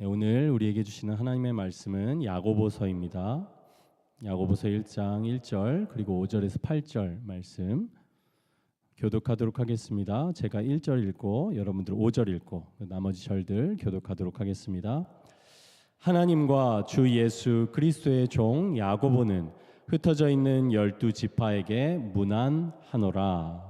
네, 오늘 우리에게 주시는 하나님의 말씀은 야고보서입니다. 야고보서 1장 1절 그리고 5절에서 8절 말씀 교독하도록 하겠습니다. 제가 1절 읽고 여러분들 5절 읽고 나머지 절들 교독하도록 하겠습니다. 하나님과 주 예수 그리스도의 종 야고보는 흩어져 있는 12지파에게 문안하노라.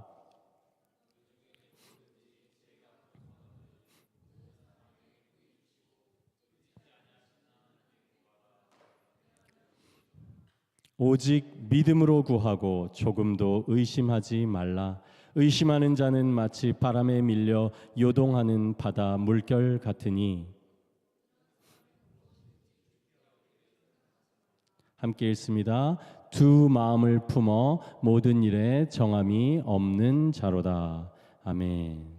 오직 믿음으로 구하고 조금도 의심하지 말라. 의심하는 자는 마치 바람에 밀려 요동하는 바다 물결 같으니. 함께 읽습니다. 두 마음을 품어 모든 일에 정함이 없는 자로다. 아멘.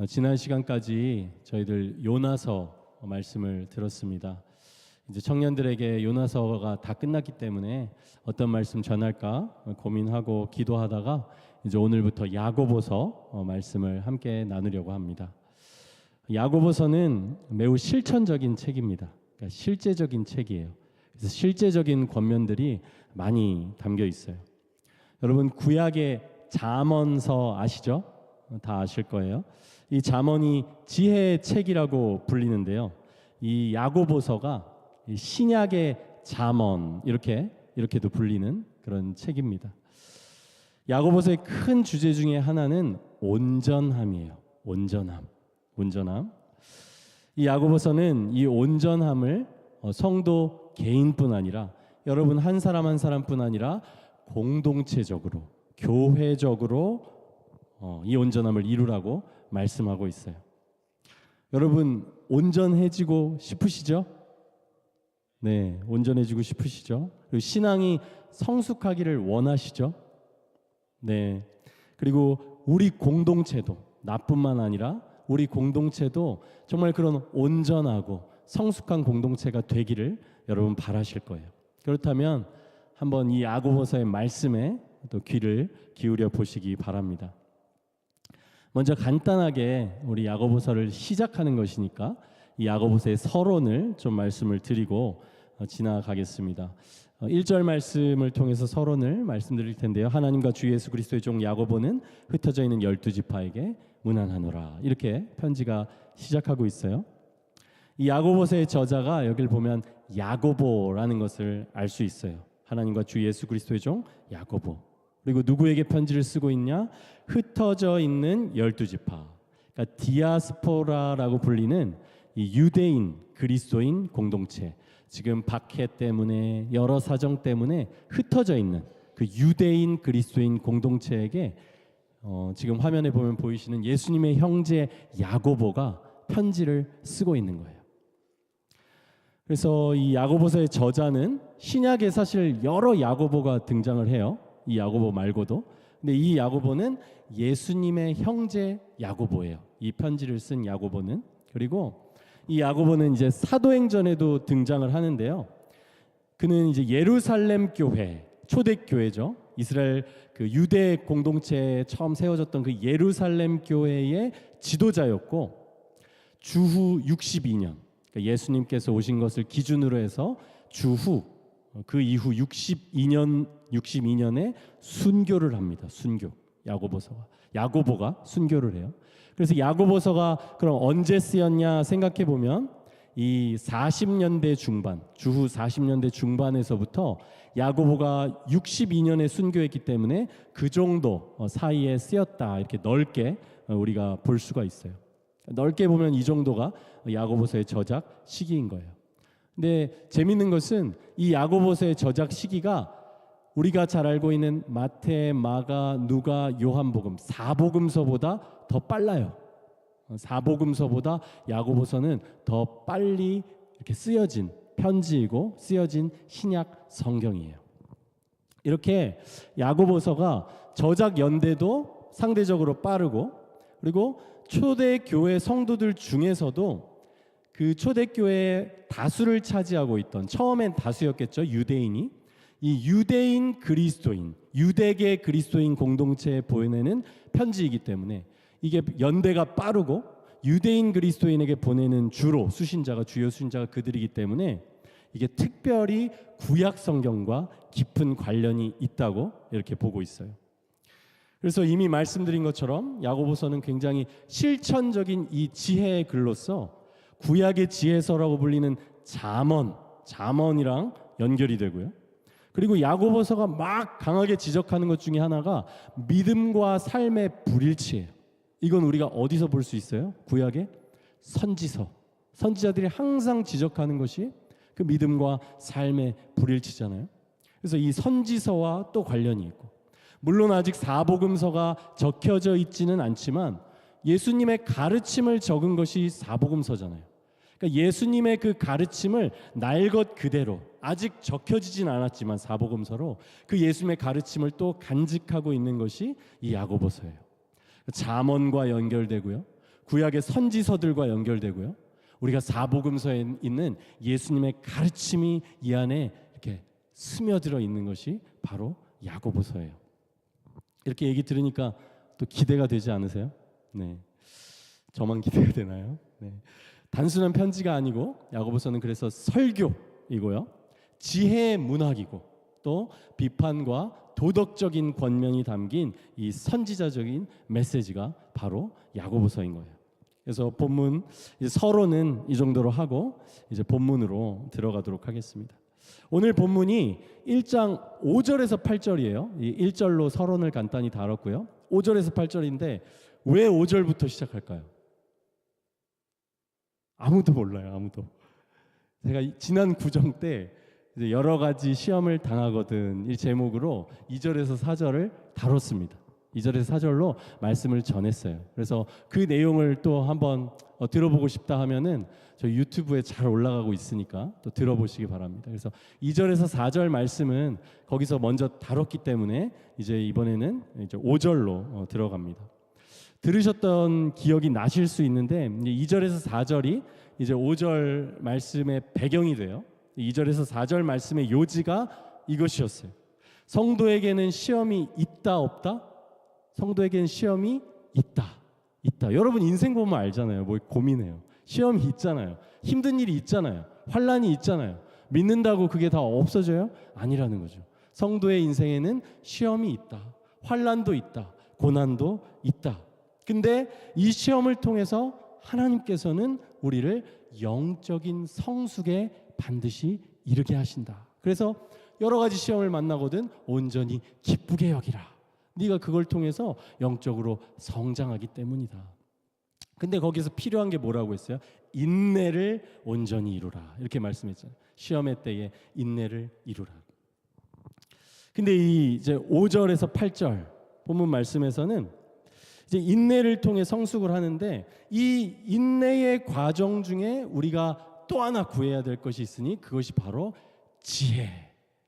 지난 시간까지 저희들 요나서 말씀을 들었습니다. 이제 청년들에게 요나서가 다 끝났기 때문에 어떤 말씀 전할까 고민하고 기도하다가 이제 오늘부터 야고보서 말씀을 함께 나누려고 합니다. 야고보서는 매우 실천적인 책입니다. 그러니까 실제적인 책이에요. 그래서 실제적인 권면들이 많이 담겨 있어요. 여러분 구약의 잠언서 아시죠? 다 아실 거예요. 이 잠언이 지혜의 책이라고 불리는데요. 이 야고보서가 신약의 잠언 이렇게도 불리는 그런 책입니다. 야고보서의 큰 주제 중에 하나는 온전함이에요. 온전함. 이 야고보서는 이 온전함을 성도 개인뿐 아니라 여러분 한 사람 한 사람뿐 아니라 공동체적으로 교회적으로 이 온전함을 이루라고 말씀하고 있어요. 여러분 온전해지고 싶으시죠? 네, 온전해지고 싶으시죠? 그리고 신앙이 성숙하기를 원하시죠? 네. 그리고 우리 공동체도 나뿐만 아니라 우리 공동체도 정말 그런 온전하고 성숙한 공동체가 되기를 여러분 바라실 거예요. 그렇다면 한번 이 야고보서의 말씀에 또 귀를 기울여 보시기 바랍니다. 먼저 간단하게 우리 야고보서를 시작하는 것이니까 이 야고보서의 서론을 좀 말씀을 드리고 지나가겠습니다. 1절 말씀을 통해서 서론을 말씀드릴 텐데요. 하나님과 주 예수 그리스도의 종 야고보는 흩어져 있는 12지파에게 문안하노라. 이렇게 편지가 시작하고 있어요. 이 야고보서의 저자가 여기를 보면 야고보라는 것을 알 수 있어요. 하나님과 주 예수 그리스도의 종 야고보. 그리고 누구에게 편지를 쓰고 있냐? 흩어져 있는 12지파. 그러니까 디아스포라라고 불리는 이 유대인 그리스도인 공동체, 지금 박해 때문에 여러 사정 때문에 흩어져 있는 그 유대인 그리스도인 공동체에게 지금 화면에 보면 보이시는 예수님의 형제 야고보가 편지를 쓰고 있는 거예요. 그래서 이 야고보서의 저자는 신약에 사실 여러 야고보가 등장을 해요. 이 야고보 말고도. 근데 이 야고보는 예수님의 형제 야고보예요. 이 편지를 쓴 야고보는. 그리고 이 야고보는 이제 사도행전에도 등장을 하는데요. 그는 이제 예루살렘 교회, 초대교회죠. 이스라엘 그 유대 공동체에 처음 세워졌던 그 예루살렘 교회의 지도자였고 주후 62년, 그러니까 예수님께서 오신 것을 기준으로 해서 주후 그 이후 62년에 순교를 합니다. 순교. 야고보가 순교를 해요. 그래서 야고보서가 그럼 언제 쓰였냐 생각해 보면 이 40년대 중반, 주후 40년대 중반에서부터 야고보가 62년에 순교했기 때문에 그 정도 사이에 쓰였다. 이렇게 넓게 우리가 볼 수가 있어요. 넓게 보면 이 정도가 야고보서의 저작 시기인 거예요. 근데 재밌는 것은 이 야고보서의 저작 시기가 우리가 잘 알고 있는 마태, 마가, 누가, 요한복음 4복음서보다 더 빨라요. 4복음서보다 야고보서는 더 빨리 이렇게 쓰여진 편지이고 쓰여진 신약 성경이에요. 이렇게 야고보서가 저작 연대도 상대적으로 빠르고 그리고 초대교회 성도들 중에서도 그 초대교회의 다수를 차지하고 있던 처음엔 다수였겠죠. 유대인이. 이 유대인 그리스도인, 유대계 그리스도인 공동체에 보내는 편지이기 때문에 이게 연대가 빠르고 유대인 그리스도인에게 보내는 주로 수신자가 주요 수신자가 그들이기 때문에 이게 특별히 구약 성경과 깊은 관련이 있다고 이렇게 보고 있어요. 그래서 이미 말씀드린 것처럼 야고보서는 굉장히 실천적인 이 지혜의 글로서 구약의 지혜서라고 불리는 잠언이랑 연결이 되고요. 그리고 야고보서가 막 강하게 지적하는 것 중에 하나가 믿음과 삶의 불일치예요. 이건 우리가 어디서 볼 수 있어요? 구약의 선지서. 선지자들이 항상 지적하는 것이 그 믿음과 삶의 불일치잖아요. 그래서 이 선지서와 또 관련이 있고, 물론 아직 사복음서가 적혀져 있지는 않지만 예수님의 가르침을 적은 것이 사복음서잖아요. 그러니까 예수님의 그 가르침을 날 것 그대로 아직 적혀지진 않았지만 사복음서로 그 예수님의 가르침을 또 간직하고 있는 것이 이 야고보서예요. 잠언과 연결되고요, 구약의 선지서들과 연결되고요, 우리가 사복음서에 있는 예수님의 가르침이 이 안에 이렇게 스며들어 있는 것이 바로 야고보서예요. 이렇게 얘기 들으니까 또 기대가 되지 않으세요? 네, 저만 기대가 되나요? 네. 단순한 편지가 아니고 야고보서는 그래서 설교이고요, 지혜의 문학이고 또 비판과 도덕적인 권면이 담긴 이 선지자적인 메시지가 바로 야고보서인 거예요. 그래서 본문 이제 서론은 이 정도로 하고 이제 본문으로 들어가도록 하겠습니다. 오늘 본문이 1장 5절에서 8절이에요. 이 1절로 서론을 간단히 다뤘고요. 5절에서 8절인데 왜 5절부터 시작할까요? 아무도 몰라요. 아무도. 제가 지난 구정 때 이제 여러 가지 시험을 당하거든 이 제목으로 2절에서 4절을 다뤘습니다. 2절에서 4절로 말씀을 전했어요. 그래서 그 내용을 또 한번 들어보고 싶다 하면은 저희 유튜브에 잘 올라가고 있으니까 또 들어보시기 바랍니다. 그래서 2절에서 4절 말씀은 거기서 먼저 다뤘기 때문에 이제 이번에는 이제 5절로 들어갑니다. 들으셨던 기억이 나실 수 있는데 2절에서 4절이 이제 5절 말씀의 배경이 돼요. 2절에서 4절 말씀의 요지가 이것이었어요. 성도에게는 시험이 있다 없다? 성도에게는 시험이 있다. 여러분 인생 보면 알잖아요. 뭐 고민해요. 시험이 있잖아요. 힘든 일이 있잖아요. 환난이 있잖아요. 믿는다고 그게 다 없어져요? 아니라는 거죠. 성도의 인생에는 시험이 있다. 환난도 있다. 고난도 있다. 근데 이 시험을 통해서 하나님께서는 우리를 영적인 성숙에 반드시 이르게 하신다. 그래서 여러 가지 시험을 만나거든 온전히 기쁘게 여기라. 네가 그걸 통해서 영적으로 성장하기 때문이다. 근데 거기서 필요한 게 뭐라고 했어요? 인내를 온전히 이루라. 이렇게 말씀했잖아요. 시험의 때에 인내를 이루라. 근데 이 이제 5절에서 8절 본문 말씀에서는 이제 인내를 통해 성숙을 하는데 이 인내의 과정 중에 우리가 또 하나 구해야 될 것이 있으니 그것이 바로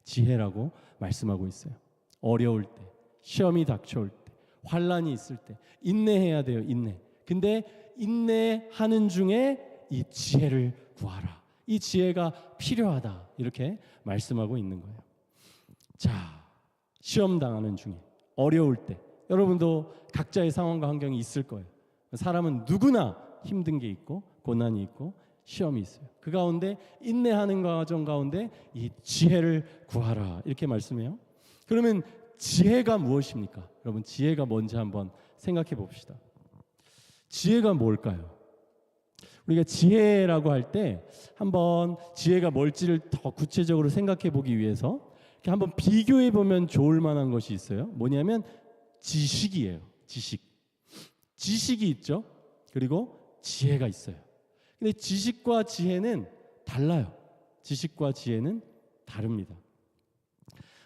지혜라고 말씀하고 있어요. 어려울 때, 시험이 닥쳐올 때, 환난이 있을 때 인내해야 돼요. 인내. 근데 인내하는 중에 이 지혜를 구하라. 이 지혜가 필요하다. 이렇게 말씀하고 있는 거예요. 자, 시험 당하는 중에 어려울 때 여러분도 각자의 상황과 환경이 있을 거예요. 사람은 누구나 힘든 게 있고 고난이 있고 시험이 있어요. 그 가운데 인내하는 과정 가운데 이 지혜를 구하라 이렇게 말씀해요. 그러면 지혜가 무엇입니까? 여러분 지혜가 뭔지 한번 생각해 봅시다. 지혜가 뭘까요? 우리가 지혜라고 할 때 한번 지혜가 뭘지를 더 구체적으로 생각해 보기 위해서 이렇게 한번 비교해 보면 좋을 만한 것이 있어요. 뭐냐면 지식이에요. 지식이 있죠. 그리고 지혜가 있어요. 근데 지식과 지혜는 달라요. 지식과 지혜는 다릅니다.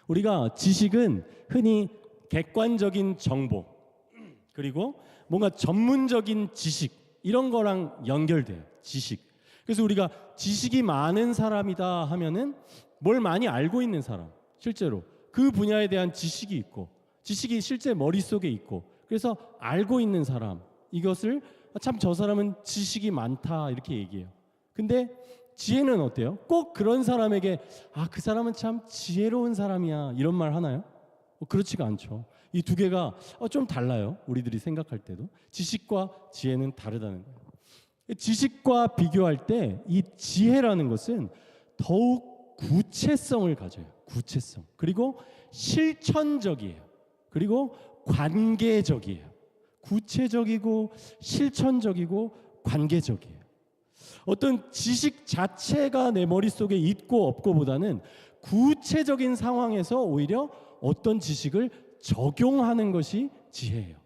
우리가 지식은 흔히 객관적인 정보 그리고 뭔가 전문적인 지식 이런 거랑 연결돼요. 지식. 그래서 우리가 지식이 많은 사람이다 하면은 뭘 많이 알고 있는 사람, 실제로 그 분야에 대한 지식이 있고 지식이 실제 머릿속에 있고 그래서 알고 있는 사람, 이것을 참 저 사람은 지식이 많다 이렇게 얘기해요. 근데 지혜는 어때요? 꼭 그런 사람에게 그 사람은 참 지혜로운 사람이야 이런 말 하나요? 그렇지가 않죠. 이 두 개가 좀 달라요. 우리들이 생각할 때도 지식과 지혜는 다르다는 거예요. 지식과 비교할 때 이 지혜라는 것은 더욱 구체성을 가져요. 구체성. 그리고 실천적이에요. 그리고 관계적이에요. 구체적이고 실천적이고 관계적이에요. 어떤 지식 자체가 내 머릿속에 있고 없고보다는 구체적인 상황에서 오히려 어떤 지식을 적용하는 것이 지혜예요.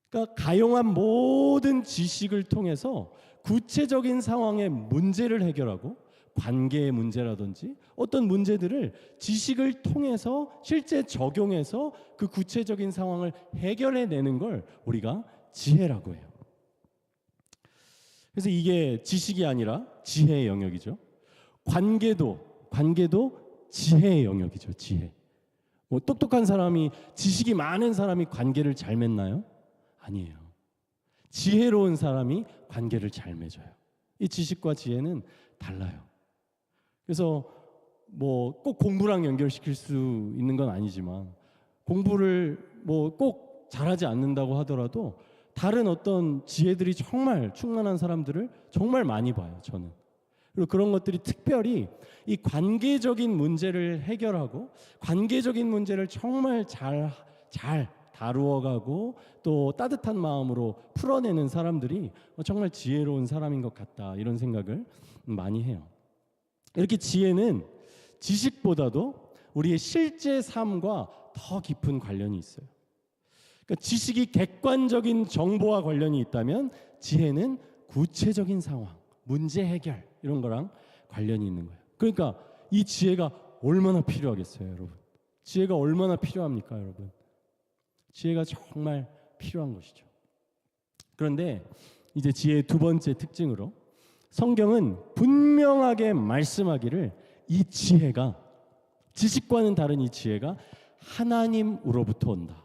그러니까 가용한 모든 지식을 통해서 구체적인 상황의 문제를 해결하고 관계의 문제라든지 어떤 문제들을 지식을 통해서 실제 적용해서 그 구체적인 상황을 해결해내는 걸 우리가 지혜라고 해요. 그래서 이게 지식이 아니라 지혜의 영역이죠. 관계도 지혜의 영역이죠. 지혜. 뭐 똑똑한 사람이, 지식이 많은 사람이 관계를 잘 맺나요? 아니에요. 지혜로운 사람이 관계를 잘 맺어요. 이 지식과 지혜는 달라요. 그래서 뭐 꼭 공부랑 연결시킬 수 있는 건 아니지만 공부를 뭐 꼭 잘하지 않는다고 하더라도 다른 어떤 지혜들이 정말 충만한 사람들을 정말 많이 봐요, 저는. 그리고 그런 것들이 특별히 이 관계적인 문제를 해결하고 관계적인 문제를 정말 잘 다루어가고 또 따뜻한 마음으로 풀어내는 사람들이 정말 지혜로운 사람인 것 같다, 이런 생각을 많이 해요. 이렇게 지혜는 지식보다도 우리의 실제 삶과 더 깊은 관련이 있어요. 그러니까 지식이 객관적인 정보와 관련이 있다면 지혜는 구체적인 상황, 문제 해결 이런 거랑 관련이 있는 거예요. 그러니까 이 지혜가 얼마나 필요하겠어요, 여러분? 지혜가 얼마나 필요합니까, 여러분? 지혜가 정말 필요한 것이죠. 그런데 이제 지혜의 두 번째 특징으로 성경은 분명하게 말씀하기를 이 지혜가, 지식과는 다른 이 지혜가 하나님으로부터 온다.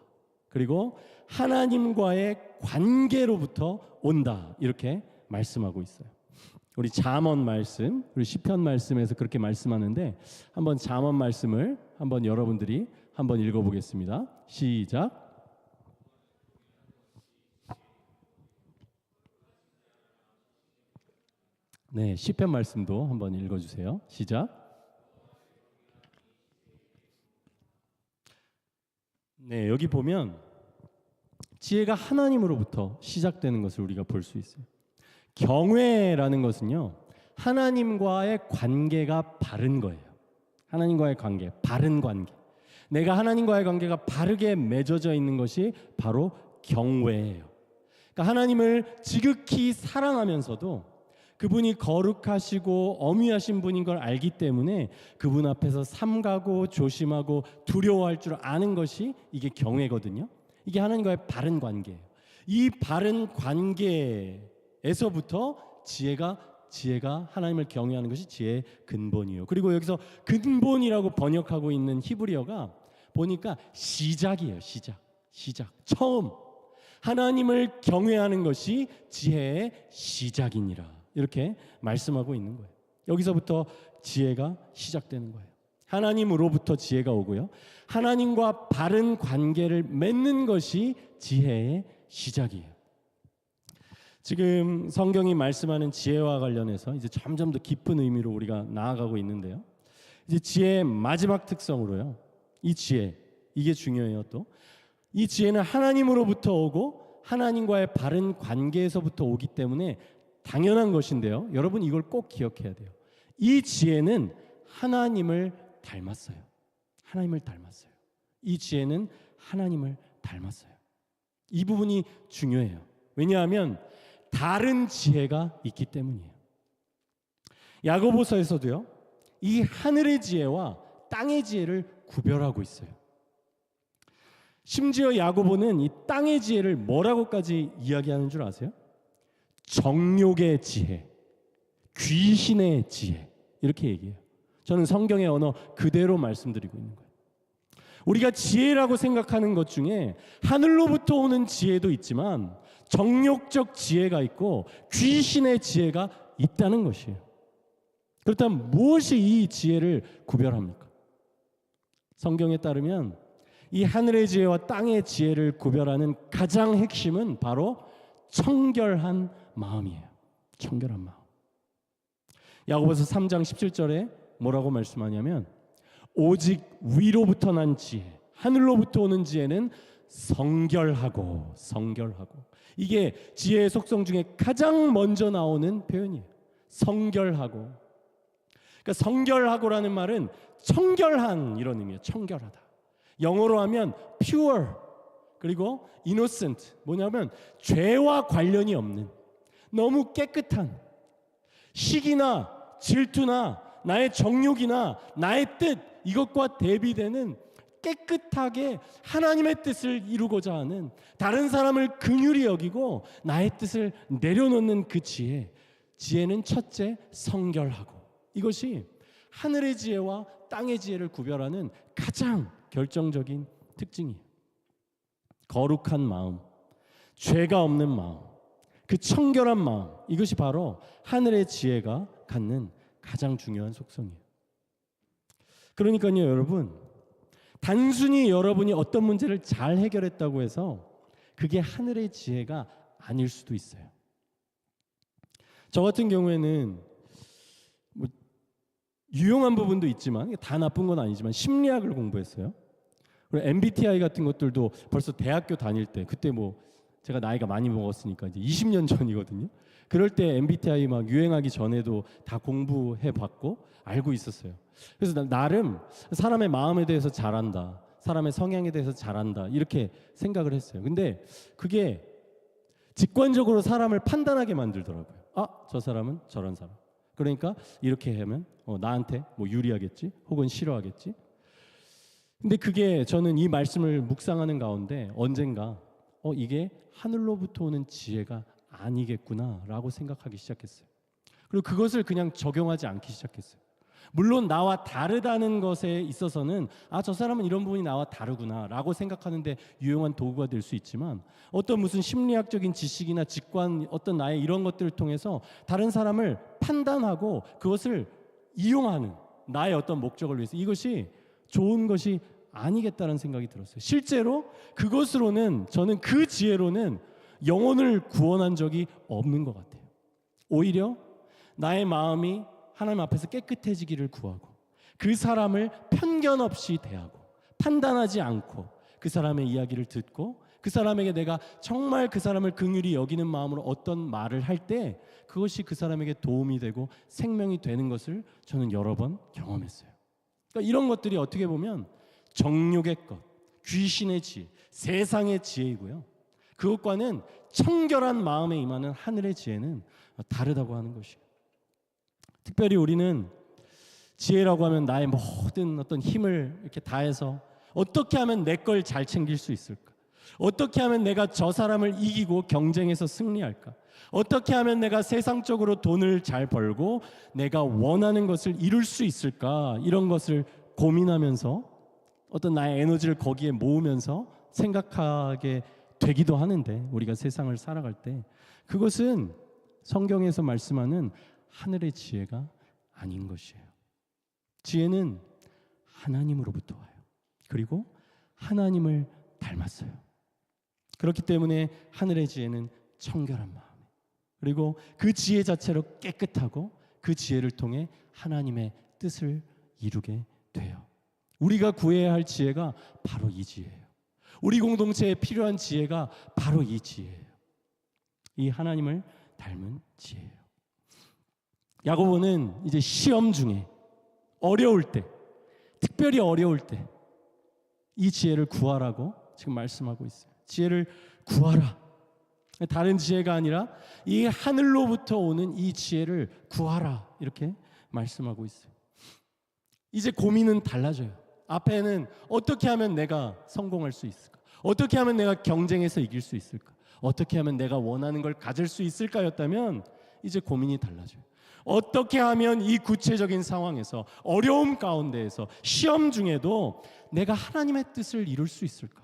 그리고 하나님과의 관계로부터 온다. 이렇게 말씀하고 있어요. 우리 잠언 말씀, 우리 시편 말씀에서 그렇게 말씀하는데 한번 잠언 말씀을 한번 여러분들이 한번 읽어보겠습니다. 시작. 네, 시편 말씀도 한번 읽어주세요. 시작. 네, 여기 보면 지혜가 하나님으로부터 시작되는 것을 우리가 볼 수 있어요. 경외라는 것은요, 하나님과의 관계가 바른 거예요. 하나님과의 관계, 바른 관계. 내가 하나님과의 관계가 바르게 맺어져 있는 것이 바로 경외예요. 그러니까 하나님을 지극히 사랑하면서도 그분이 거룩하시고 엄위하신 분인 걸 알기 때문에 그분 앞에서 삼가고 조심하고 두려워할 줄 아는 것이 이게 경외거든요. 이게 하나님과의 바른 관계예요. 이 바른 관계에서부터 지혜가 하나님을 경외하는 것이 지혜의 근본이에요. 그리고 여기서 근본이라고 번역하고 있는 히브리어가 보니까 시작이에요. 시작. 처음. 하나님을 경외하는 것이 지혜의 시작이니라. 이렇게 말씀하고 있는 거예요. 여기서부터 지혜가 시작되는 거예요. 하나님으로부터 지혜가 오고요. 하나님과 바른 관계를 맺는 것이 지혜의 시작이에요. 지금 성경이 말씀하는 지혜와 관련해서 이제 점점 더 깊은 의미로 우리가 나아가고 있는데요. 이제 지혜의 마지막 특성으로요. 이 지혜, 이게 중요해요. 또 이 지혜는 하나님으로부터 오고 하나님과의 바른 관계에서부터 오기 때문에 당연한 것인데요. 여러분 이걸 꼭 기억해야 돼요. 이 지혜는 하나님을 닮았어요. 하나님을 닮았어요. 이 지혜는 하나님을 닮았어요. 이 부분이 중요해요. 왜냐하면 다른 지혜가 있기 때문이에요. 야고보서에서도요, 이 하늘의 지혜와 땅의 지혜를 구별하고 있어요. 심지어 야고보는 이 땅의 지혜를 뭐라고까지 이야기하는 줄 아세요? 정욕의 지혜, 귀신의 지혜, 이렇게 얘기해요. 저는 성경의 언어 그대로 말씀드리고 있는 거예요. 우리가 지혜라고 생각하는 것 중에 하늘로부터 오는 지혜도 있지만 정욕적 지혜가 있고 귀신의 지혜가 있다는 것이에요. 그렇다면 무엇이 이 지혜를 구별합니까? 성경에 따르면 이 하늘의 지혜와 땅의 지혜를 구별하는 가장 핵심은 바로 청결한 마음이에요. 청결한 마음. 야고보서 3장 17절에 뭐라고 말씀하냐면 오직 위로부터 난 지혜, 하늘로부터 오는 지혜는 성결하고. 이게 지혜의 속성 중에 가장 먼저 나오는 표현이에요. 성결하고. 그러니까 성결하고라는 말은 청결한 이런 의미예요. 청결하다. 영어로 하면 pure, 그리고 innocent, 뭐냐면 죄와 관련이 없는, 너무 깨끗한, 시기나 질투나 나의 정욕이나 나의 뜻, 이것과 대비되는 깨끗하게 하나님의 뜻을 이루고자 하는, 다른 사람을 긍휼히 여기고 나의 뜻을 내려놓는 그 지혜는 첫째 성결하고. 이것이 하늘의 지혜와 땅의 지혜를 구별하는 가장 결정적인 특징이에요. 거룩한 마음, 죄가 없는 마음, 그 청결한 마음, 이것이 바로 하늘의 지혜가 갖는 가장 중요한 속성이에요. 그러니까요, 여러분, 단순히 여러분이 어떤 문제를 잘 해결했다고 해서 그게 하늘의 지혜가 아닐 수도 있어요. 저 같은 경우에는 뭐 유용한 부분도 있지만 다 나쁜 건 아니지만 심리학을 공부했어요. 그리고 MBTI 같은 것들도 벌써 대학교 다닐 때, 그때 뭐 제가 나이가 많이 먹었으니까 이제 20년 전이거든요. 그럴 때 MBTI 막 유행하기 전에도 다 공부해 봤고 알고 있었어요. 그래서 나름 사람의 마음에 대해서 잘 안다, 사람의 성향에 대해서 잘 안다, 이렇게 생각을 했어요. 근데 그게 직관적으로 사람을 판단하게 만들더라고요. 아, 저 사람은 저런 사람, 그러니까 이렇게 하면 나한테 뭐 유리하겠지, 혹은 싫어하겠지. 근데 그게 저는 이 말씀을 묵상하는 가운데 언젠가 이게 하늘로부터 오는 지혜가 아니겠구나라고 생각하기 시작했어요. 그리고 그것을 그냥 적용하지 않기 시작했어요. 물론 나와 다르다는 것에 있어서는 저 사람은 이런 부분이 나와 다르구나라고 생각하는데 유용한 도구가 될 수 있지만, 어떤 무슨 심리학적인 지식이나 직관, 어떤 나의 이런 것들을 통해서 다른 사람을 판단하고 그것을 이용하는 나의 어떤 목적을 위해서, 이것이 좋은 것이 아니겠다는 생각이 들었어요. 실제로 그것으로는, 저는 그 지혜로는 영혼을 구원한 적이 없는 것 같아요. 오히려 나의 마음이 하나님 앞에서 깨끗해지기를 구하고, 그 사람을 편견 없이 대하고 판단하지 않고 그 사람의 이야기를 듣고, 그 사람에게 내가 정말 그 사람을 긍휼히 여기는 마음으로 어떤 말을 할 때 그것이 그 사람에게 도움이 되고 생명이 되는 것을 저는 여러 번 경험했어요. 그러니까 이런 것들이 어떻게 보면 정욕의 것, 귀신의 지혜, 세상의 지혜이고요, 그것과는 청결한 마음에 임하는 하늘의 지혜는 다르다고 하는 것이에요. 특별히 우리는 지혜라고 하면 나의 모든 어떤 힘을 이렇게 다해서 어떻게 하면 내 걸 잘 챙길 수 있을까? 어떻게 하면 내가 저 사람을 이기고 경쟁에서 승리할까? 어떻게 하면 내가 세상적으로 돈을 잘 벌고 내가 원하는 것을 이룰 수 있을까? 이런 것을 고민하면서 어떤 나의 에너지를 거기에 모으면서 생각하게 되기도 하는데, 우리가 세상을 살아갈 때 그것은 성경에서 말씀하는 하늘의 지혜가 아닌 것이에요. 지혜는 하나님으로부터 와요. 그리고 하나님을 닮았어요. 그렇기 때문에 하늘의 지혜는 청결한 마음, 그리고 그 지혜 자체로 깨끗하고 그 지혜를 통해 하나님의 뜻을 이루게 돼요. 우리가 구해야 할 지혜가 바로 이 지혜예요. 우리 공동체에 필요한 지혜가 바로 이 지혜예요. 이 하나님을 닮은 지혜예요. 야고보는 이제 시험 중에, 어려울 때, 특별히 어려울 때 이 지혜를 구하라고 지금 말씀하고 있어요. 지혜를 구하라. 다른 지혜가 아니라 이 하늘로부터 오는 이 지혜를 구하라, 이렇게 말씀하고 있어요. 이제 고민은 달라져요. 앞에는 어떻게 하면 내가 성공할 수 있을까? 어떻게 하면 내가 경쟁에서 이길 수 있을까? 어떻게 하면 내가 원하는 걸 가질 수 있을까였다면, 이제 고민이 달라져요. 어떻게 하면 이 구체적인 상황에서, 어려움 가운데에서, 시험 중에도 내가 하나님의 뜻을 이룰 수 있을까?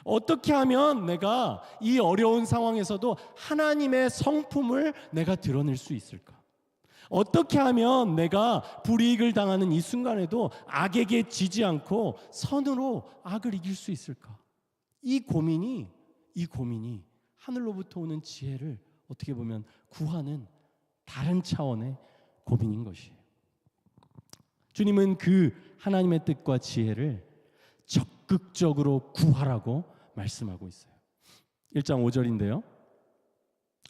어떻게 하면 내가 이 어려운 상황에서도 하나님의 성품을 내가 드러낼 수 있을까? 어떻게 하면 내가 불이익을 당하는 이 순간에도 악에게 지지 않고 선으로 악을 이길 수 있을까? 이 고민이 하늘로부터 오는 지혜를 어떻게 보면 구하는 다른 차원의 고민인 것이에요. 주님은 그 하나님의 뜻과 지혜를 적극적으로 구하라고 말씀하고 있어요. 1장 5절인데요.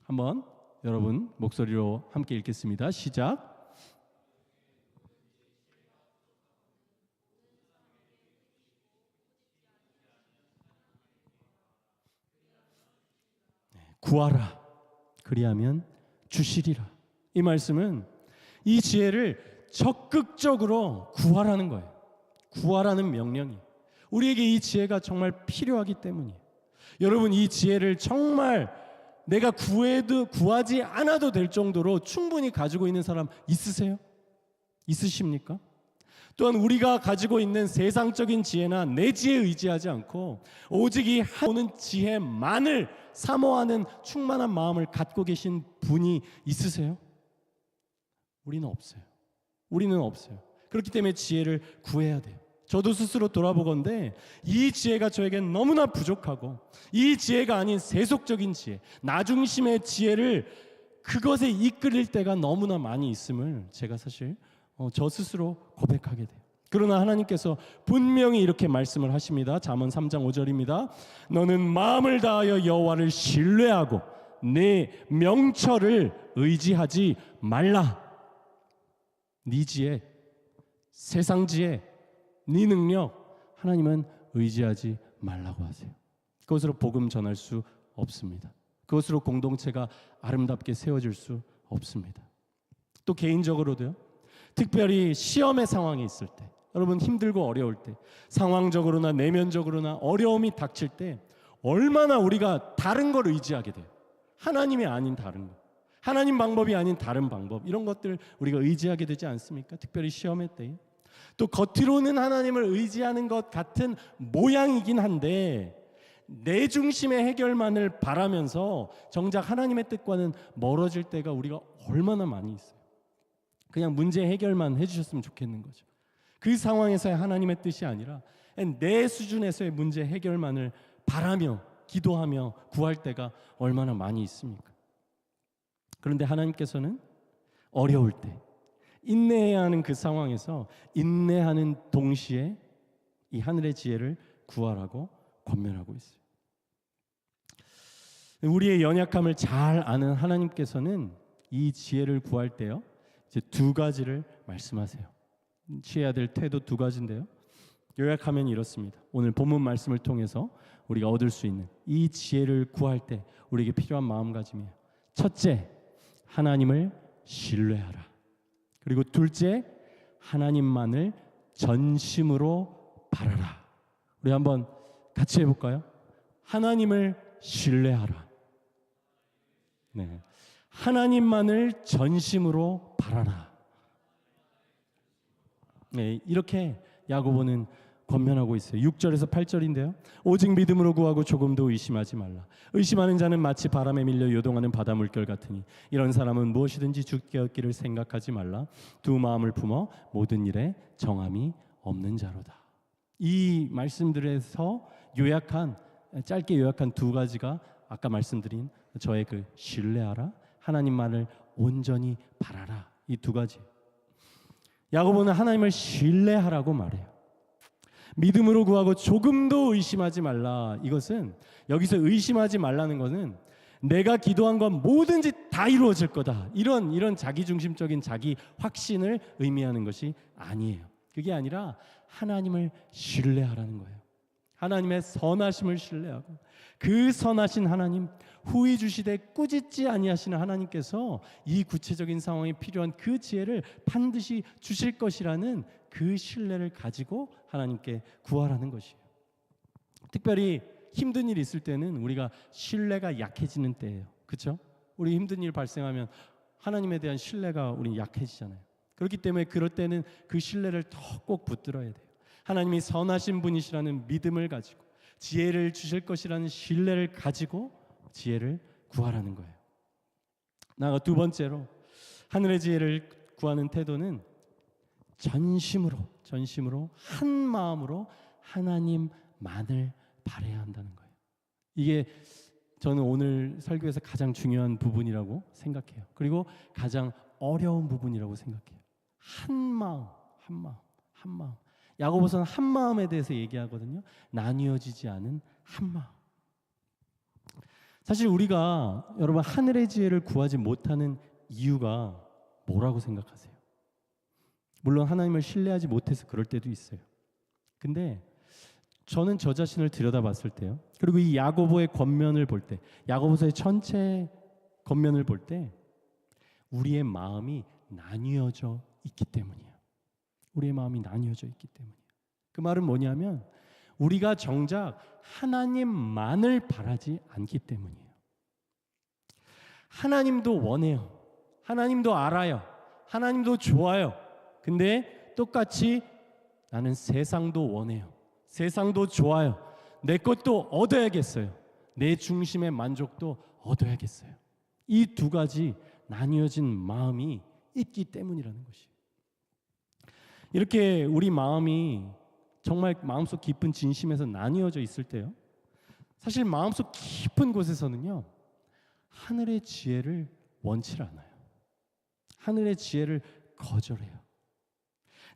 한번 여러분 목소리로 함께 읽겠습니다. 시작. 구하라. 그리하면 주시리라. 이 말씀은 이 지혜를 적극적으로 구하라는 거예요. 구하라는 명령이 우리에게 이 지혜가 정말 필요하기 때문이에요. 여러분, 이 지혜를 정말 내가 구하지 않아도 될 정도로 충분히 가지고 있는 사람 있으세요? 있으십니까? 또한 우리가 가지고 있는 세상적인 지혜나 내 지혜에 의지하지 않고 오직 이 오는 지혜만을 사모하는 충만한 마음을 갖고 계신 분이 있으세요? 우리는 없어요. 우리는 없어요. 그렇기 때문에 지혜를 구해야 돼요. 저도 스스로 돌아보건대 이 지혜가 저에겐 너무나 부족하고 이 지혜가 아닌 세속적인 지혜, 나 중심의 지혜를 그것에 이끌릴 때가 너무나 많이 있음을 제가 사실 저 스스로 고백하게 돼요. 그러나 하나님께서 분명히 이렇게 말씀을 하십니다. 잠언 3장 5절입니다. 너는 마음을 다하여 여호와를 신뢰하고 내 명철을 의지하지 말라. 네 지혜, 세상 지혜, 네 능력, 하나님은 의지하지 말라고 하세요. 그것으로 복음 전할 수 없습니다. 그것으로 공동체가 아름답게 세워질 수 없습니다. 또 개인적으로도요. 특별히 시험의 상황이 있을 때, 여러분 힘들고 어려울 때, 상황적으로나 내면적으로나 어려움이 닥칠 때 얼마나 우리가 다른 걸 의지하게 돼요. 하나님이 아닌 다른 것, 하나님 방법이 아닌 다른 방법, 이런 것들 우리가 의지하게 되지 않습니까? 특별히 시험의 때에. 또 겉으로는 하나님을 의지하는 것 같은 모양이긴 한데 내 중심의 해결만을 바라면서 정작 하나님의 뜻과는 멀어질 때가 우리가 얼마나 많이 있어요. 그냥 문제 해결만 해주셨으면 좋겠는 거죠. 그 상황에서의 하나님의 뜻이 아니라 내 수준에서의 문제 해결만을 바라며 기도하며 구할 때가 얼마나 많이 있습니까? 그런데 하나님께서는 어려울 때 인내해야 하는 그 상황에서 인내하는 동시에 이 하늘의 지혜를 구하라고 권면하고 있어요. 우리의 연약함을 잘 아는 하나님께서는 이 지혜를 구할 때요, 이제 두 가지를 말씀하세요. 취해야 될 태도 두 가지인데요. 요약하면 이렇습니다. 오늘 본문 말씀을 통해서 우리가 얻을 수 있는 이 지혜를 구할 때 우리에게 필요한 마음가짐이에요. 첫째, 하나님을 신뢰하라. 그리고 둘째, 하나님만을 전심으로 바라라. 우리 한번 같이 해볼까요? 하나님을 신뢰하라. 네, 하나님만을 전심으로 바라라. 네, 이렇게 야고보는 권면하고 있어요. 6절에서 8절인데요. 오직 믿음으로 구하고 조금도 의심하지 말라. 의심하는 자는 마치 바람에 밀려 요동하는 바다 물결 같으니 이런 사람은 무엇이든지 주께 얻기를 생각하지 말라. 두 마음을 품어 모든 일에 정함이 없는 자로다. 이 말씀들에서 짧게 요약한 두 가지가 아까 말씀드린 저의 그 신뢰하라, 하나님만을 온전히 바라라, 이 두 가지. 야고보는 하나님을 신뢰하라고 말해요. 믿음으로 구하고 조금도 의심하지 말라. 이것은 여기서 의심하지 말라는 것은 내가 기도한 건 뭐든지 다 이루어질 거다, 이런 자기중심적인 자기 확신을 의미하는 것이 아니에요. 그게 아니라 하나님을 신뢰하라는 거예요. 하나님의 선하심을 신뢰하고 그 선하신 하나님, 후히 주시되 꾸짖지 아니하시는 하나님께서 이 구체적인 상황에 필요한 그 지혜를 반드시 주실 것이라는 그 신뢰를 가지고 하나님께 구하라는 것이에요. 특별히 힘든 일이 있을 때는 우리가 신뢰가 약해지는 때예요. 그렇죠? 우리 힘든 일 발생하면 하나님에 대한 신뢰가 우리 약해지잖아요. 그렇기 때문에 그럴 때는 그 신뢰를 더 꼭 붙들어야 돼요. 하나님이 선하신 분이시라는 믿음을 가지고 지혜를 주실 것이라는 신뢰를 가지고 지혜를 구하라는 거예요. 나아가 두 번째로 하늘의 지혜를 구하는 태도는 전심으로 한 마음으로 하나님만을 바라야 한다는 거예요. 이게 저는 오늘 설교에서 가장 중요한 부분이라고 생각해요. 그리고 가장 어려운 부분이라고 생각해요. 한 마음, 한 마음, 한 마음. 야고보서는 한 마음에 대해서 얘기하거든요. 나뉘어지지 않은 한 마음. 사실 우리가 여러분 하늘의 지혜를 구하지 못하는 이유가 뭐라고 생각하세요? 물론 하나님을 신뢰하지 못해서 그럴 때도 있어요. 근데 저는 저 자신을 들여다봤을 때요. 그리고 이 야고보의 겉면을 볼 때, 야고보서의 전체 겉면을 볼 때 우리의 마음이 나뉘어져 있기 때문이에요. 우리의 마음이 나뉘어져 있기 때문이에요. 그 말은 뭐냐면 우리가 정작 하나님만을 바라지 않기 때문이에요. 하나님도 원해요. 하나님도 알아요. 하나님도 좋아요. 근데 똑같이 나는 세상도 원해요. 세상도 좋아요. 내 것도 얻어야겠어요. 내 중심의 만족도 얻어야겠어요. 이 두 가지 나뉘어진 마음이 있기 때문이라는 것이에요. 이렇게 우리 마음이 정말 마음속 깊은 진심에서 나뉘어져 있을 때요. 사실 마음속 깊은 곳에서는요. 하늘의 지혜를 원치 않아요. 하늘의 지혜를 거절해요.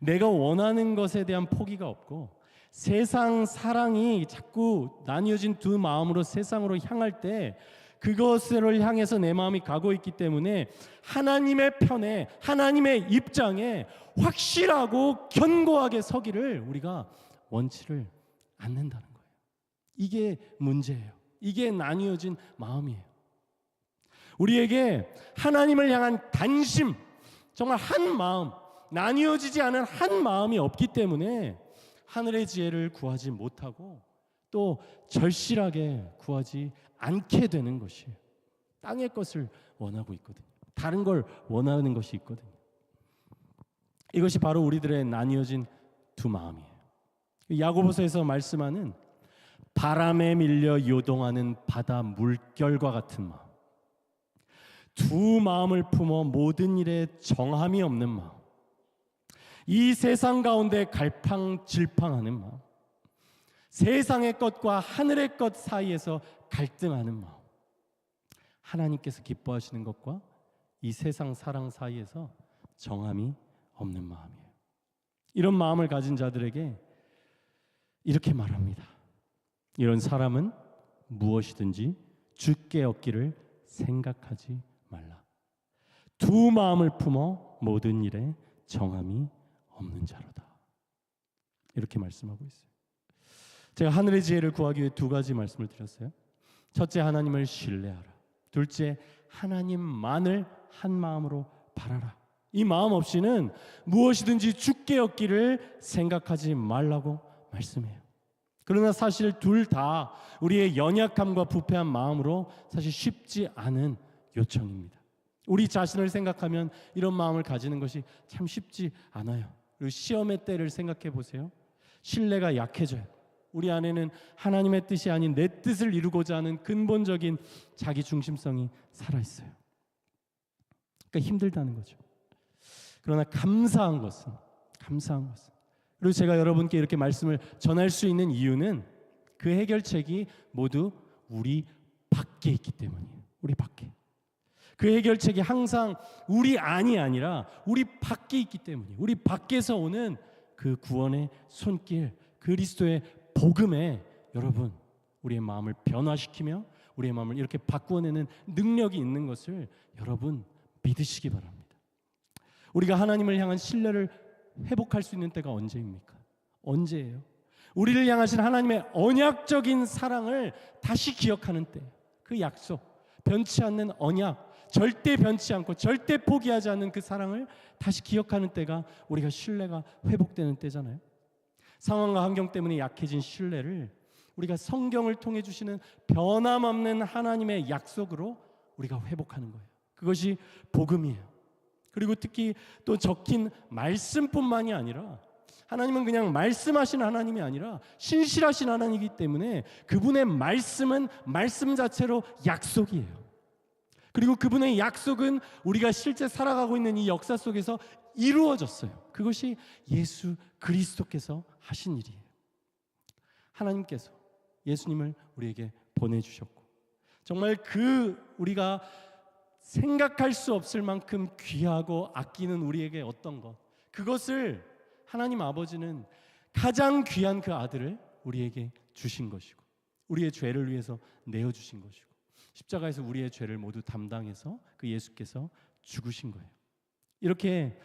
내가 원하는 것에 대한 포기가 없고 세상 사랑이 자꾸 나뉘어진 두 마음으로 세상으로 향할 때 그것을 향해서 내 마음이 가고 있기 때문에 하나님의 편에 하나님의 입장에 확실하고 견고하게 서기를 우리가 원치를 않는다는 거예요. 이게 문제예요. 이게 나뉘어진 마음이에요. 우리에게 하나님을 향한 단심, 정말 한 마음, 나뉘어지지 않은 한 마음이 없기 때문에 하늘의 지혜를 구하지 못하고 또 절실하게 구하지 않게 되는 것이에요. 땅의 것을 원하고 있거든요. 다른 걸 원하는 것이 있거든요. 이것이 바로 우리들의 나뉘어진 두 마음이에요. 야고보서에서 말씀하는 바람에 밀려 요동하는 바다 물결과 같은 마음, 두 마음을 품어 모든 일에 정함이 없는 마음, 이 세상 가운데 갈팡질팡하는 마음, 세상의 것과 하늘의 것 사이에서 갈등하는 마음, 하나님께서 기뻐하시는 것과 이 세상 사랑 사이에서 정함이 없는 마음이에요. 이런 마음을 가진 자들에게 이렇게 말합니다. 이런 사람은 무엇이든지 주께 얻기를 생각하지 말라. 두 마음을 품어 모든 일에 정함이 없는 자로다. 이렇게 말씀하고 있어요. 제가 하늘의 지혜를 구하기 위해 두 가지 말씀을 드렸어요. 첫째, 하나님을 신뢰하라. 둘째, 하나님만을 한 마음으로 바라라. 이 마음 없이는 무엇이든지 주께 얻기를 생각하지 말라고 말씀해요. 그러나 사실 둘 다 우리의 연약함과 부패한 마음으로 사실 쉽지 않은 요청입니다. 우리 자신을 생각하면 이런 마음을 가지는 것이 참 쉽지 않아요. 그리고 시험의 때를 생각해 보세요. 신뢰가 약해져요. 우리 안에는 하나님의 뜻이 아닌 내 뜻을 이루고자 하는 근본적인 자기 중심성이 살아있어요. 그러니까 힘들다는 거죠. 그러나 감사한 것은 그리고 제가 여러분께 이렇게 말씀을 전할 수 있는 이유는 그 해결책이 모두 우리 밖에 있기 때문이에요. 우리 밖에. 그 해결책이 항상 우리 안이 아니라 우리 밖에 있기 때문이에요. 우리 밖에서 오는 그 구원의 손길, 그리스도의 복음에 여러분 우리의 마음을 변화시키며 우리의 마음을 이렇게 바꾸어내는 능력이 있는 것을 여러분 믿으시기 바랍니다. 우리가 하나님을 향한 신뢰를 회복할 수 있는 때가 언제입니까? 언제예요? 우리를 향하신 하나님의 언약적인 사랑을 다시 기억하는 때, 그 약속, 변치 않는 언약, 절대 변치 않고 절대 포기하지 않는 그 사랑을 다시 기억하는 때가 우리가 신뢰가 회복되는 때잖아요. 상황과 환경 때문에 약해진 신뢰를 우리가 성경을 통해 주시는 변함없는 하나님의 약속으로 우리가 회복하는 거예요. 그것이 복음이에요. 그리고 특히 또 적힌 말씀뿐만이 아니라 하나님은 그냥 말씀하신 하나님이 아니라 신실하신 하나님이기 때문에 그분의 말씀은 말씀 자체로 약속이에요. 그리고 그분의 약속은 우리가 실제 살아가고 있는 이 역사 속에서 이루어졌어요. 그것이 예수 그리스도께서 하신 일이에요. 하나님께서 예수님을 우리에게 보내주셨고 정말 우리가 생각할 수 없을 만큼 귀하고 아끼는 우리에게 어떤 것, 그것을 하나님 아버지는 가장 귀한 그 아들을 우리에게 주신 것이고, 우리의 죄를 위해서 내어주신 것이고, 십자가에서 우리의 죄를 모두 담당해서 그 예수께서 죽으신 거예요. 이렇게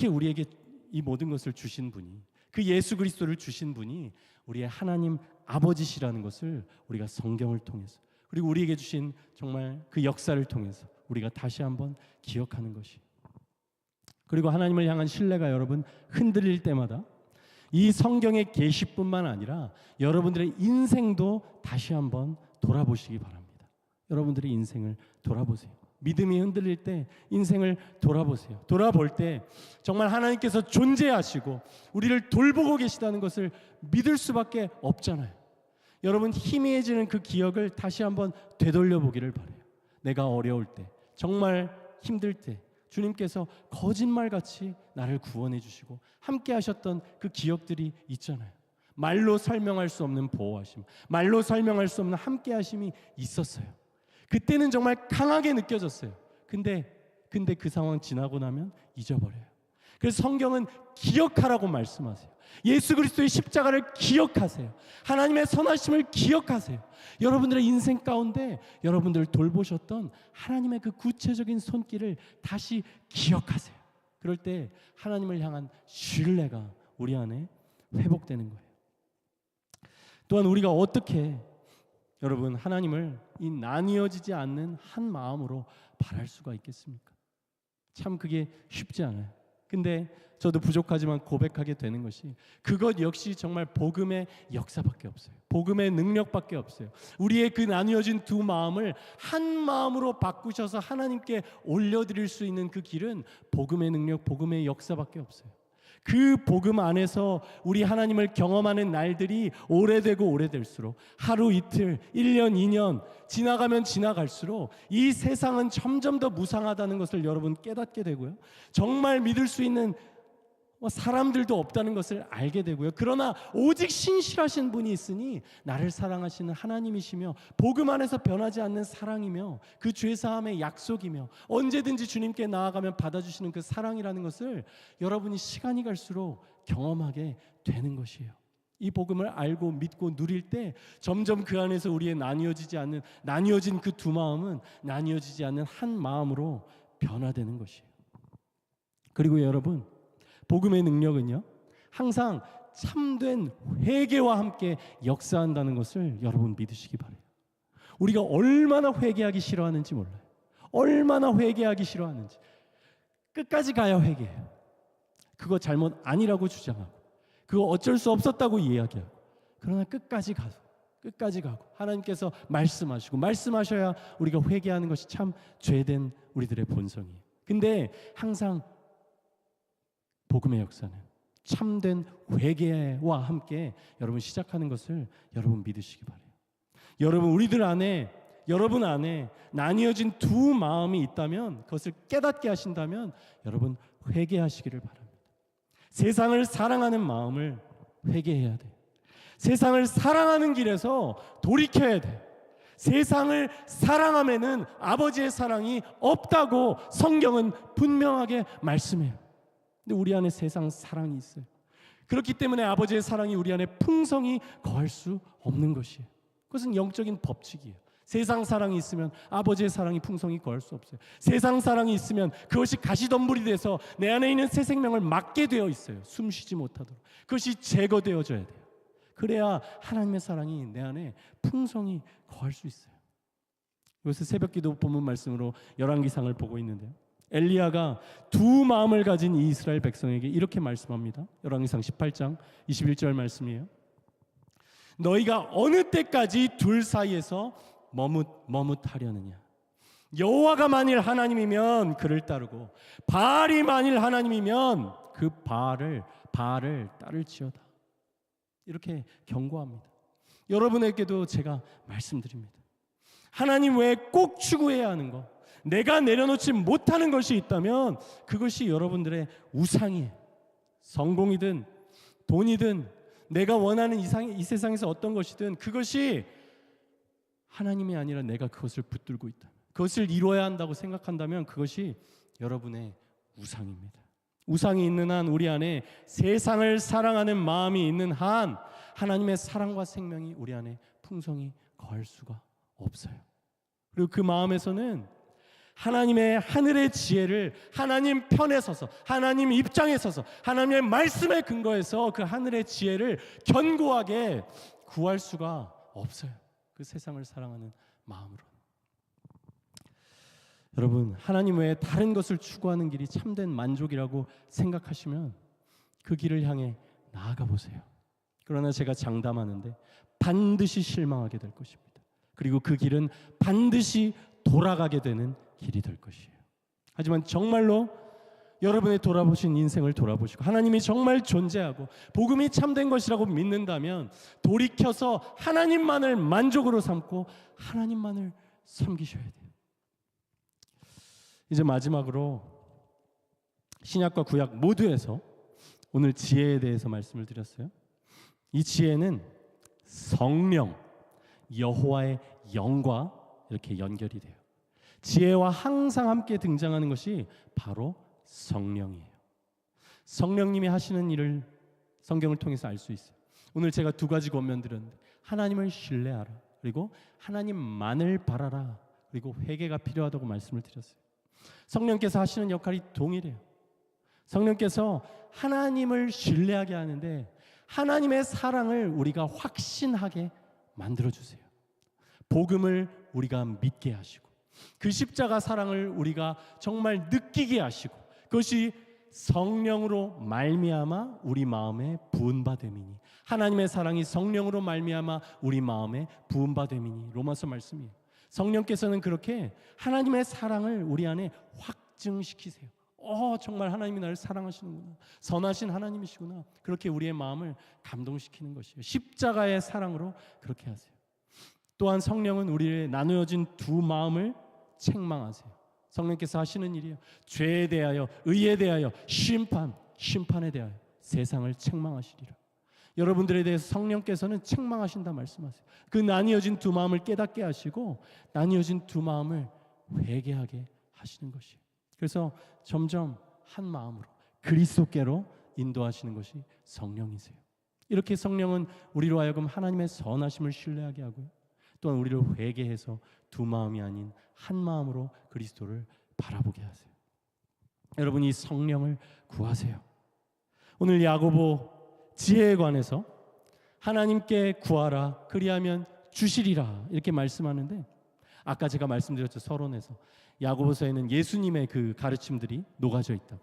우리에게 이 모든 것을 주신 분이, 그 예수 그리스도를 주신 분이 우리의 하나님 아버지시라는 것을 우리가 성경을 통해서, 그리고 우리에게 주신 정말 그 역사를 통해서 우리가 다시 한번 기억하는 것이, 그리고 하나님을 향한 신뢰가 여러분 흔들릴 때마다 이 성경의 계시뿐만 아니라 여러분들의 인생도 다시 한번 돌아보시기 바랍니다. 여러분들의 인생을 돌아보세요. 믿음이 흔들릴 때 인생을 돌아보세요. 돌아볼 때 정말 하나님께서 존재하시고 우리를 돌보고 계시다는 것을 믿을 수밖에 없잖아요. 여러분, 희미해지는 그 기억을 다시 한번 되돌려 보기를 바라요. 내가 어려울 때, 정말 힘들 때 주님께서 거짓말같이 나를 구원해 주시고 함께 하셨던 그 기억들이 있잖아요. 말로 설명할 수 없는 보호하심, 말로 설명할 수 없는 함께 하심이 있었어요. 그때는 정말 강하게 느껴졌어요. 근데 그 상황 지나고 나면 잊어버려요. 그래서 성경은 기억하라고 말씀하세요. 예수 그리스도의 십자가를 기억하세요. 하나님의 선하심을 기억하세요. 여러분들의 인생 가운데 여러분들을 돌보셨던 하나님의 그 구체적인 손길을 다시 기억하세요. 그럴 때 하나님을 향한 신뢰가 우리 안에 회복되는 거예요. 또한 우리가 어떻게 여러분 하나님을 이 나뉘어지지 않는 한 마음으로 바랄 수가 있겠습니까? 참 그게 쉽지 않아요. 근데 저도 부족하지만 고백하게 되는 것이, 그것 역시 정말 복음의 역사밖에 없어요. 복음의 능력밖에 없어요. 우리의 그 나뉘어진 두 마음을 한 마음으로 바꾸셔서 하나님께 올려드릴 수 있는 그 길은 복음의 능력, 복음의 역사밖에 없어요. 그 복음 안에서 우리 하나님을 경험하는 날들이 오래되고 오래될수록, 하루 이틀, 1년, 2년 지나가면 지나갈수록 이 세상은 점점 더 무상하다는 것을 여러분 깨닫게 되고요, 정말 믿을 수 있는 사람들도 없다는 것을 알게 되고요. 그러나 오직 신실하신 분이 있으니 나를 사랑하시는 하나님이시며 복음 안에서 변하지 않는 사랑이며 그 죄사함의 약속이며 언제든지 주님께 나아가면 받아주시는 그 사랑이라는 것을 여러분이 시간이 갈수록 경험하게 되는 것이에요. 이 복음을 알고 믿고 누릴 때 점점 그 안에서 우리의 나뉘어진 그 두 마음은 나뉘어지지 않는 한 마음으로 변화되는 것이에요. 그리고 여러분, 복음의 능력은요, 항상 참된 회개와 함께 역사한다는 것을 여러분 믿으시기 바라요. 우리가 얼마나 회개하기 싫어하는지 몰라요. 얼마나 회개하기 싫어하는지. 끝까지 가야 회개해요. 그거 잘못 아니라고 주장하고, 그거 어쩔 수 없었다고 이야기하고, 그러나 끝까지 가고 하나님께서 말씀하시고, 말씀하셔야 우리가 회개하는 것이 참 죄된 우리들의 본성이에요. 근데 항상 복음의 역사는 참된 회개와 함께 여러분 시작하는 것을 여러분 믿으시기 바라요. 여러분 안에 나뉘어진 두 마음이 있다면, 그것을 깨닫게 하신다면 여러분 회개하시기를 바랍니다. 세상을 사랑하는 마음을 회개해야 돼요. 세상을 사랑하는 길에서 돌이켜야 돼요. 세상을 사랑함에는 아버지의 사랑이 없다고 성경은 분명하게 말씀해요. 근데 우리 안에 세상 사랑이 있어요. 그렇기 때문에 아버지의 사랑이 우리 안에 풍성히 거할 수 없는 것이에요. 그것은 영적인 법칙이에요. 세상 사랑이 있으면 아버지의 사랑이 풍성히 거할 수 없어요. 세상 사랑이 있으면 그것이 가시덤불이 돼서 내 안에 있는 새 생명을 막게 되어 있어요. 숨 쉬지 못하도록. 그것이 제거되어져야 돼요. 그래야 하나님의 사랑이 내 안에 풍성히 거할 수 있어요. 요새 새벽기도 본문 말씀으로 열왕기상을 보고 있는데요, 엘리야가 두 마음을 가진 이 이스라엘 백성에게 이렇게 말씀합니다. 열왕기상 18장 21절 말씀이에요. 너희가 어느 때까지 둘 사이에서 머뭇하려느냐. 여호와가 만일 하나님이면 그를 따르고 바알이 만일 하나님이면 그 바알을 따를지어다. 이렇게 경고합니다. 여러분에게도 제가 말씀드립니다. 하나님 외에 꼭 추구해야 하는 것, 내가 내려놓지 못하는 것이 있다면 그것이 여러분들의 우상이에요. 성공이든 돈이든 내가 원하는 이 세상에서 어떤 것이든 그것이 하나님이 아니라 내가 그것을 붙들고 있다, 그것을 이루어야 한다고 생각한다면 그것이 여러분의 우상입니다. 우상이 있는 한 우리 안에 세상을 사랑하는 마음이 있는 한 하나님의 사랑과 생명이 우리 안에 풍성히 거할 수가 없어요. 그리고 그 마음에서는 하나님의 하늘의 지혜를 하나님 편에 서서 하나님 입장에 서서 하나님의 말씀에 근거해서 그 하늘의 지혜를 견고하게 구할 수가 없어요. 그 세상을 사랑하는 마음으로. 여러분, 하나님 외에 다른 것을 추구하는 길이 참된 만족이라고 생각하시면 그 길을 향해 나아가 보세요. 그러나 제가 장담하는데 반드시 실망하게 될 것입니다. 그리고 그 길은 반드시 돌아가게 되는 길이 될 것이에요. 하지만 정말로 여러분의 돌아보신 인생을 돌아보시고 하나님이 정말 존재하고 복음이 참된 것이라고 믿는다면 돌이켜서 하나님만을 만족으로 삼고 하나님만을 섬기셔야 돼요. 이제 마지막으로 신약과 구약 모두에서 오늘 지혜에 대해서 말씀을 드렸어요. 이 지혜는 성령, 여호와의 영과 이렇게 연결이 돼요. 지혜와 항상 함께 등장하는 것이 바로 성령이에요. 성령님이 하시는 일을 성경을 통해서 알 수 있어요. 오늘 제가 두 가지 권면 드렸는데 하나님을 신뢰하라, 그리고 하나님만을 바라라, 그리고 회개가 필요하다고 말씀을 드렸어요. 성령께서 하시는 역할이 동일해요. 성령께서 하나님을 신뢰하게 하는데 하나님의 사랑을 우리가 확신하게 만들어주세요. 복음을 우리가 믿게 하시고 그 십자가 사랑을 우리가 정말 느끼게 하시고 그것이 성령으로 말미암아 우리 마음에 부은바됨이니 하나님의 사랑이 성령으로 말미암아 우리 마음에 부은바됨이니 로마서 말씀이에요. 성령께서는 그렇게 하나님의 사랑을 우리 안에 확증시키세요. 정말 하나님이 나를 사랑하시는구나, 선하신 하나님이시구나, 그렇게 우리의 마음을 감동시키는 것이에요. 십자가의 사랑으로 그렇게 하세요. 또한 성령은 우리의 나누어진 두 마음을 책망하세요. 성령께서 하시는 일이에요. 죄에 대하여, 의에 대하여, 심판에 대하여 세상을 책망하시리라. 여러분들에 대해서 성령께서는 책망하신다 말씀하세요. 그 나뉘어진 두 마음을 깨닫게 하시고 나뉘어진 두 마음을 회개하게 하시는 것이에요. 그래서 점점 한 마음으로 그리스도께로 인도하시는 것이 성령이세요. 이렇게 성령은 우리로 하여금 하나님의 선하심을 신뢰하게 하고요, 또한 우리를 회개해서 두 마음이 아닌 한 마음으로 그리스도를 바라보게 하세요. 여러분, 이 성령을 구하세요. 오늘 야고보 지혜에 관해서 하나님께 구하라 그리하면 주시리라 이렇게 말씀하는데, 아까 제가 말씀드렸죠, 서론에서 야고보서에는 예수님의 그 가르침들이 녹아져 있다.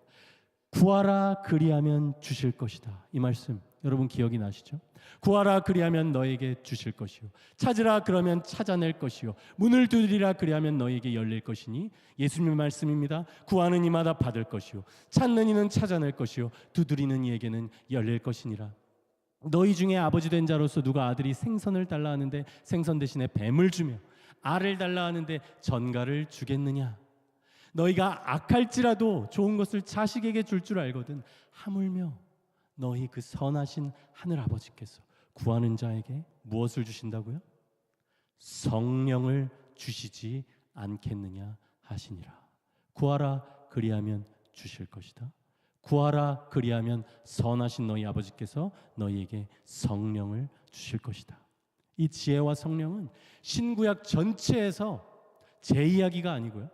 구하라 그리하면 주실 것이다, 이 말씀 여러분 기억이 나시죠? 구하라 그리하면 너에게 주실 것이요, 찾으라 그러면 찾아낼 것이요, 문을 두드리라 그리하면 너에게 열릴 것이니 예수님의 말씀입니다. 구하는 이마다 받을 것이요, 찾는 이는 찾아낼 것이요, 두드리는 이에게는 열릴 것이니라. 너희 중에 아버지 된 자로서 누가 아들이 생선을 달라 하는데 생선 대신에 뱀을 주며 알을 달라 하는데 전갈을 주겠느냐? 너희가 악할지라도 좋은 것을 자식에게 줄 줄 알거든 하물며 너희 그 선하신 하늘 아버지께서 구하는 자에게 무엇을 주신다고요? 성령을 주시지 않겠느냐 하시니라. 구하라 그리하면 주실 것이다. 구하라 그리하면 선하신 너희 아버지께서 너희에게 성령을 주실 것이다. 이 지혜와 성령은 신구약 전체에서 제 이야기가 아니고요,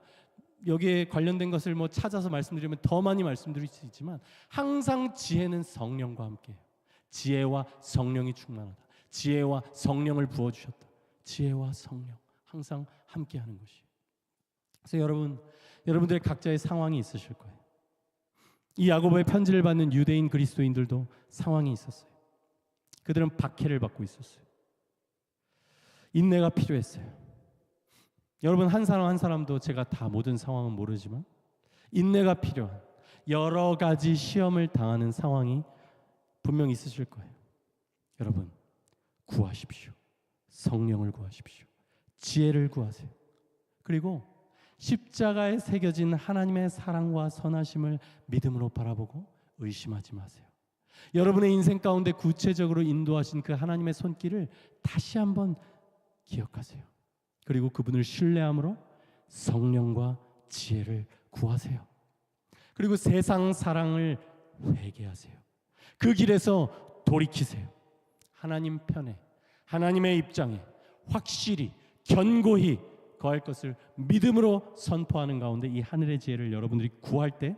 여기에 관련된 것을 찾아서 말씀드리면 더 많이 말씀드릴 수 있지만 항상 지혜는 성령과 함께해요. 지혜와 성령이 충만하다, 지혜와 성령을 부어주셨다, 지혜와 성령 항상 함께하는 것이에요. 그래서 여러분들의 각자의 상황이 있으실 거예요. 이 야고보의 편지를 받는 유대인 그리스도인들도 상황이 있었어요. 그들은 박해를 받고 있었어요. 인내가 필요했어요. 여러분, 한 사람 한 사람도 제가 다 모든 상황은 모르지만 인내가 필요한 여러 가지 시험을 당하는 상황이 분명 있으실 거예요. 여러분, 구하십시오. 성령을 구하십시오. 지혜를 구하세요. 그리고 십자가에 새겨진 하나님의 사랑과 선하심을 믿음으로 바라보고 의심하지 마세요. 여러분의 인생 가운데 구체적으로 인도하신 그 하나님의 손길을 다시 한번 기억하세요. 그리고 그분을 신뢰함으로 성령과 지혜를 구하세요. 그리고 세상 사랑을 회개하세요. 그 길에서 돌이키세요. 하나님 편에, 하나님의 입장에 확실히 견고히 거할 것을 믿음으로 선포하는 가운데 이 하늘의 지혜를 여러분들이 구할 때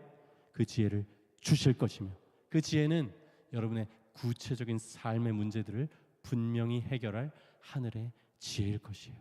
그 지혜를 주실 것이며, 그 지혜는 여러분의 구체적인 삶의 문제들을 분명히 해결할 하늘의 지혜일 것이에요.